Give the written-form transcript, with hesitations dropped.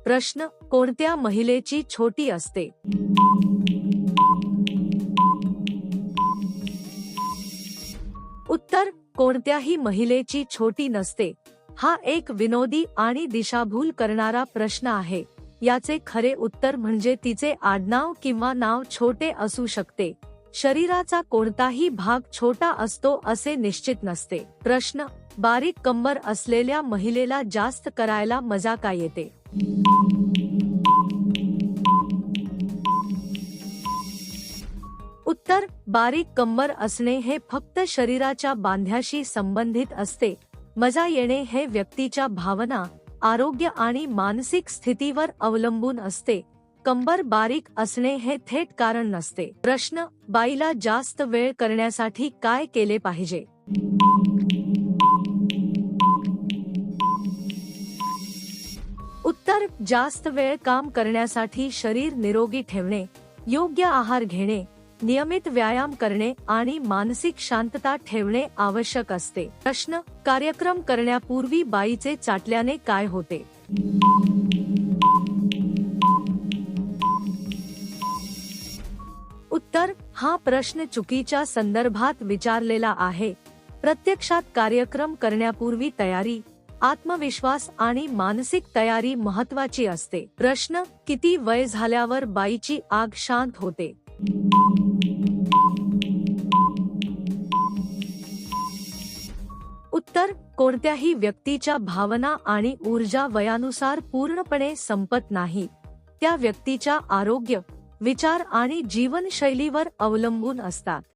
प्रश्न: कोणत्या महिलेची छोटी असते? उत्तर: कोणत्याही महिलेची छोटी नसते. हा एक विनोदी आणि दिशाभूल करणारा प्रश्न आहे. याचे खरे उत्तर म्हणजे तिचे आडनाव किंवा नाव छोटे असू शकते. शरीराचा कोणताही भाग छोटा असतो असे निश्चित नसते. प्रश्न: बारीक कंबर असलेल्या महिलेला जास्त करायला मजा का येते? उत्तर: बारीक कंबर असणे हे फक्त शरीराच्या बांध्याशी संबंधित असते. मजा येणे हे व्यक्तीच्या भावना, आरोग्य आणि मानसिक स्थितीवर अवलंबून असते. कंबर बारीक असणे हे थेट कारण नसते. प्रश्न: बाईला जास्त वेळ करण्यासाठी काय केले पाहिजे? उत्तर: जास्त वेळ काम करण्यासाठी शरीर निरोगी ठेवणे, योग्य आहार घेणे, नियमित व्यायाम करणे आणि मानसिक शांतता ठेवणे आवश्यक असते. प्रश्न: कार्यक्रम करण्यापूर्वी बाईचे चाटल्याने काय होते? उत्तर: हा प्रश्न चुकीच्या संदर्भात विचारलेला आहे. प्रत्यक्षात कार्यक्रम करण्यापूर्वी तयारी, आत्मविश्वास आणि मानसिक तयारी महत्त्वाची असते. प्रश्न: किती वय झाल्यावर बाईची आग शांत होते? उत्तर: कोणत्याही व्यक्तीच्या भावना आणि ऊर्जा वयानुसार पूर्णपणे संपत नाही. त्या व्यक्तीच्या आरोग्य, विचार आणि जीवनशैलीवर अवलंबून असतात.